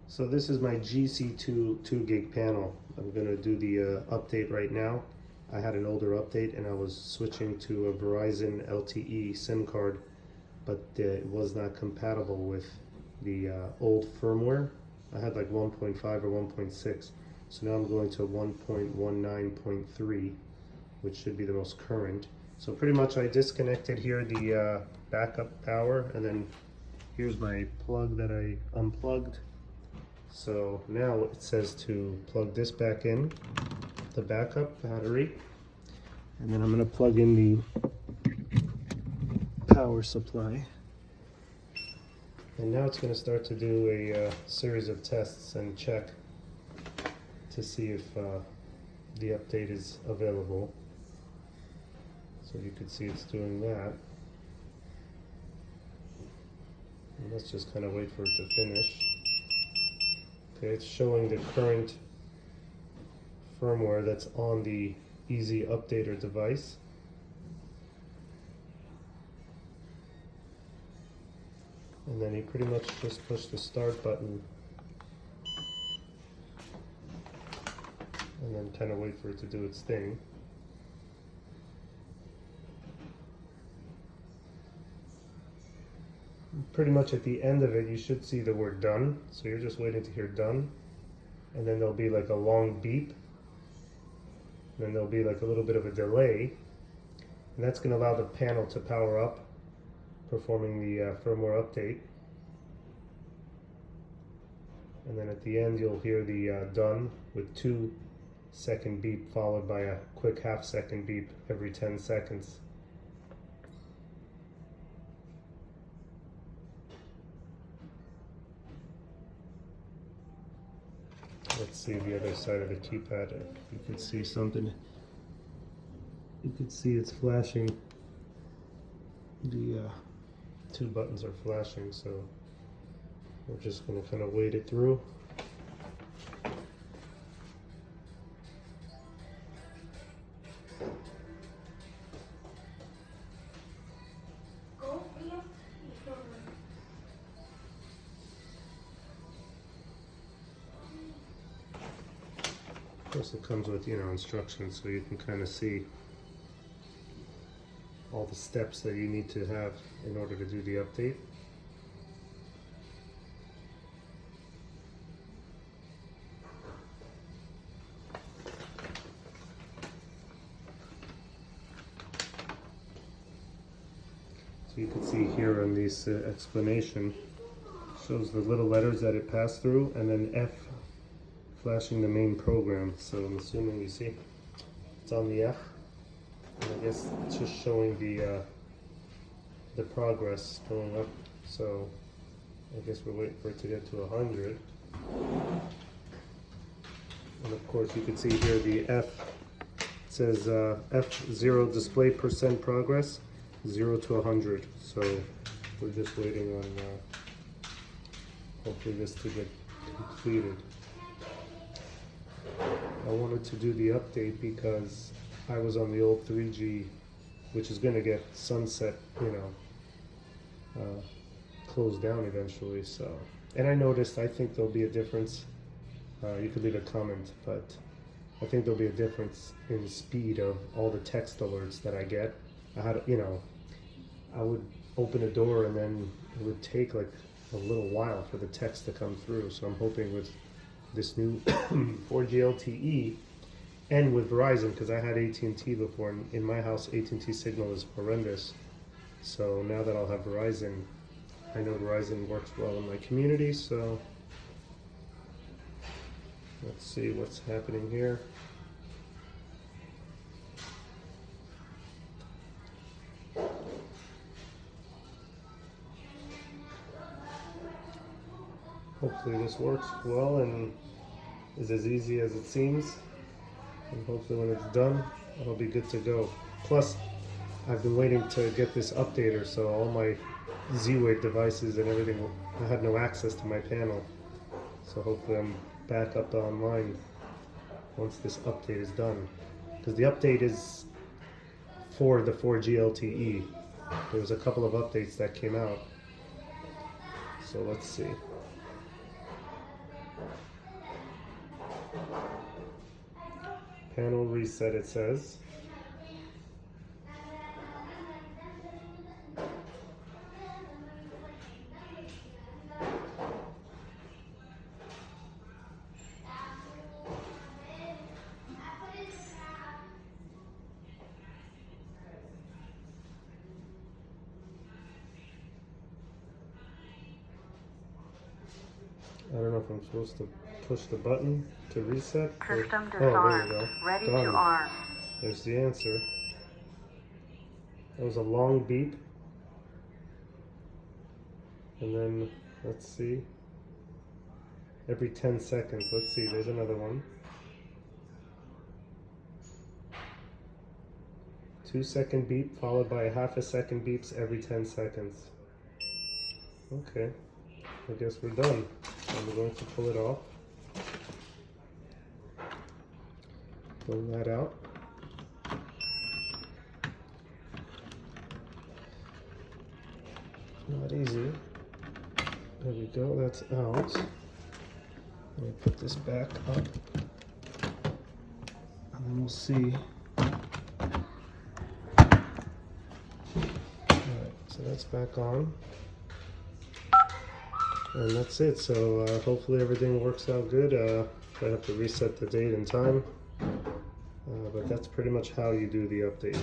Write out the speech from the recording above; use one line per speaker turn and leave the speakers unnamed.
So this is my gc2 2 gig panel. I'm going to do the update right now. I had an older update and I was switching to a Verizon LTE SIM card, but it was not compatible with the old firmware. I had like 1.5 or 1.6. So now I'm going to 1.19.3, which should be the most current. So pretty much I disconnected here the backup power, and then here's my plug that I unplugged. So now it says to plug this back in, the backup battery, and then I'm going to plug in the power supply. And now it's going to start to do a series of tests and check to see if the update is available. So you can see it's doing that. And let's just kind of wait for it to finish. Okay, it's showing the current firmware that's on the Easy Updater device. And then you pretty much just push the start button and then kind of wait for it to do its thing. Pretty much at the end of it, you should see the word done. So you're just waiting to hear done. And then there'll be like a long beep. And then there'll be like a little bit of a delay. And that's going to allow the panel to power up, performing the firmware update. And then at the end, you'll hear the done with 2-second beep followed by a quick half-second beep every 10 seconds. Let's see the other side of the keypad. If you can see something. You can see it's flashing. The two buttons are flashing, so we're just going to kind of wait it through. Of course, it comes with, instructions, so you can kind of see all the steps that you need to have in order to do the update. So you can see here on this explanation, shows the little letters that it passed through, and then F flashing the main program. So I'm assuming you see it's on the F, and I guess it's just showing the progress going up. So I guess we're waiting for it to get to 100. And of course you can see here the F, it says F0 display percent progress 0 to 100. So we're just waiting on hopefully this to get completed. I wanted to do the update because I was on the old 3G, which is going to get sunset, closed down eventually. So, and I noticed, I think there'll be a difference. You could leave a comment, but I think there'll be a difference in speed of all the text alerts that I get. I had, I would open a door and then it would take like a little while for the text to come through. So I'm hoping with this new 4G LTE and with Verizon, because I had AT&T before, and in my house AT&T signal is horrendous. So now that I'll have Verizon, I know Verizon works well in my community. So let's see what's happening here. Hopefully this works well and is as easy as it seems. And hopefully when it's done, it'll be good to go. Plus, I've been waiting to get this updater, so all my Z-Wave devices and everything, I had no access to my panel. So hopefully I'm back up online once this update is done. Because the update is for the 4G LTE. There was a couple of updates that came out. So let's see. Panel reset, it says. I don't know if I'm supposed to push the button to reset.
System
There we
disarmed.
go.
Ready
Done.
to arm.
There's the answer. That was a long beep. And then, let's see. Every 10 seconds. Let's see, there's another one. 2-second beep followed by a half a second beeps every 10 seconds. Okay. I guess we're done. I'm going to pull it off. Pull that out. Not easy. There we go, that's out. Let me put this back up. And then we'll see. Alright, so that's back on. And that's it. So hopefully everything works out good. I have to reset the date and time. But that's pretty much how you do the update.